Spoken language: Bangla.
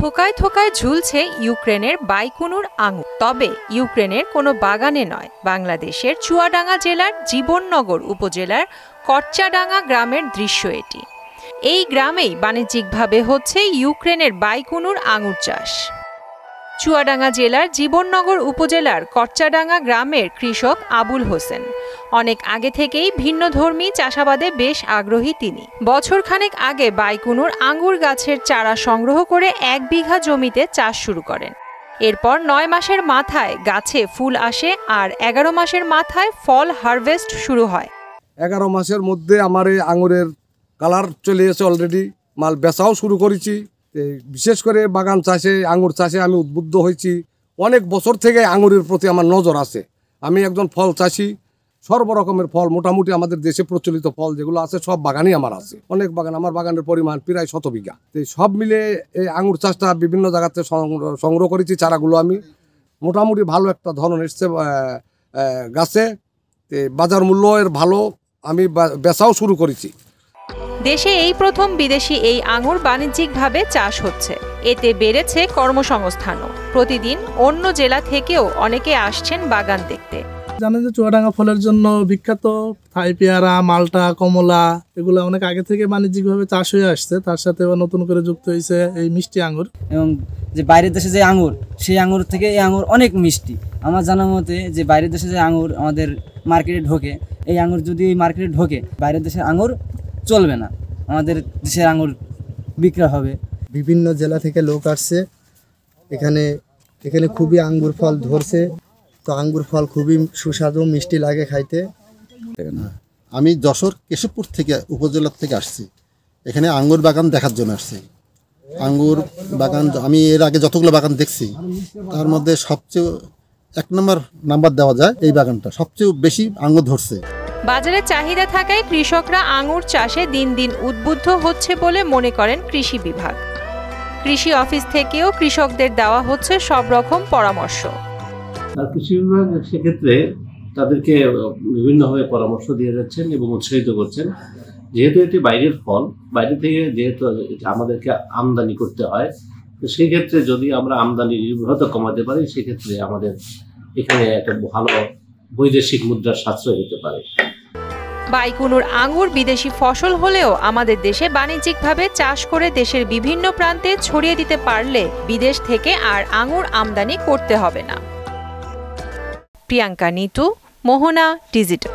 থোকায় থোকায় ঝুলছে ইউক্রেনের বাইকুনুর আঙুর। তবে ইউক্রেনের কোনো বাগানে নয়, বাংলাদেশের চুয়াডাঙ্গা জেলার জীবননগর উপজেলার কচ্চাডাঙ্গা গ্রামের দৃশ্য এটি। এই গ্রামেই বাণিজ্যিকভাবে হচ্ছে ইউক্রেনের বাইকুনুর আঙুর চাষ। চুয়াডাঙ্গা জেলার জীবননগর উপজেলার কচ্চাডাঙ্গা গ্রামের কৃষক আবুল হোসেন অনেক আগে থেকেই ভিন্নধর্মী চাষাবাদে বেশ আগ্রহী তিনি। বছরখানেক আগে বাইকুনুর আঙ্গুর গাছের চারা সংগ্রহ করে 1 বিঘা জমিতে চাষ শুরু করেন। এরপর 9 মাসের মাথায় গাছে ফুল আসে আর 11 মাসের মাথায় ফল হারভেস্ট শুরু হয়। 11 মাসের মধ্যে আমার এই আঙুরের কালার চলে এসে অলরেডি মাল বেচাও শুরু করেছি। বিশেষ করে বাগান চাষে আঙুর চাষে আমি উদ্বুদ্ধ হয়েছি। অনেক বছর থেকে আঙুরের প্রতি আমার নজর আছে। আমি একজন ফল চাষি, সর্বরকমের ফল মোটামুটি আমাদের দেশে প্রচলিত ফল যেগুলো আছে সব বাগানই আমার আছে। অনেক বাগান, আমার বাগানের পরিমাণ প্রায় 100 বিঘা। তো সব মিলে এই আঙুর চাষটা বিভিন্ন জায়গাতে সংগ্রহ করেছি। চারাগুলো আমি মোটামুটি ভালো একটা ধরন এসছে গাছে, বাজার মূল্য এর ভালো, আমি বেচাও শুরু করেছি। দেশে এই প্রথম বিদেশি এই আঙুর বাণিজ্যিকভাবে চাষ হচ্ছে। এতে বেড়েছে কর্মসংস্থানও। প্রতিদিন অন্য জেলা থেকেও অনেকে আসছেন বাগান দেখতে। জানেন যে চুয়াডাঙ্গা ফলের জন্য বিখ্যাত। থাই পেয়ারা, মালটা, কমলা এগুলো অনেক আগে থেকে বাণিজ্যিকভাবে চাষ হয়ে আসছে। তার সাথে নতুন করে যুক্ত হয়েছে এই মিষ্টি আঙুর। এবং যে বাইরের দেশে যে আঙুর, সেই আঙুর থেকে এই আঙুর অনেক মিষ্টি। আমার জানা মতে যে বাইরের দেশে যে আঙুর আমাদের মার্কেটে ঢোকে, এই আঙুর যদি এই মার্কেটে ঢোকে, বাইরের দেশের আঙুর চলবে না, আমাদের দেশের আঙুর বিক্রি হবে। বিভিন্ন জেলা থেকে লোক আসছে এখানে খুবই আঙ্গুর ফল ধরছে। তো আঙ্গুর ফল খুবই সুস্বাদু, মিষ্টি লাগে খাইতে। আমি যশোর কেশবপুর থেকে উপজেলা থেকে আসছি, এখানে আঙ্গুর বাগান দেখার জন্য আসছি। আঙ্গুর বাগান আমি এর আগে যতগুলো বাগান দেখছি তার মধ্যে সবচেয়ে 1 নাম্বার দেওয়া যায় এই বাগানটা, সবচেয়ে বেশি আঙ্গুর ধরছে। বাজারে চাহিদা থাকায় কৃষকরা আঙুর চাষে দিন দিন উদ্বুদ্ধ হচ্ছে বলে মনে করেন কৃষি বিভাগ। কৃষি অফিস থেকেও কৃষকদের দেওয়া হচ্ছে সব রকম পরামর্শ। কৃষি বিভাগ সেক্ষেত্রে তাদেরকে বিভিন্নভাবে পরামর্শ দিয়ে যাচ্ছেন এবং উৎসাহিত করছেন। যেহেতু এটি বাইরের ফল, বাইরে থেকে যেহেতু আমাদেরকে আমদানি করতে হয়, তো সেই ক্ষেত্রে যদি আমরা আমদানি নির্ভরতা কমাতে পারি, সেক্ষেত্রে আমাদের এখানে একটা ভালো বৈদেশিক মুদ্রার সাশ্রয় হতে পারে। বাইকুনুর আঙুর বিদেশি ফসল হলেও আমাদের দেশে বাণিজ্যিকভাবে চাষ করে দেশের বিভিন্ন প্রান্তে ছড়িয়ে দিতে পারলে বিদেশ থেকে আর আঙুর আমদানি করতে হবে না। প্রিয়াঙ্কা নিতু, মোহনা ডিজিটাল।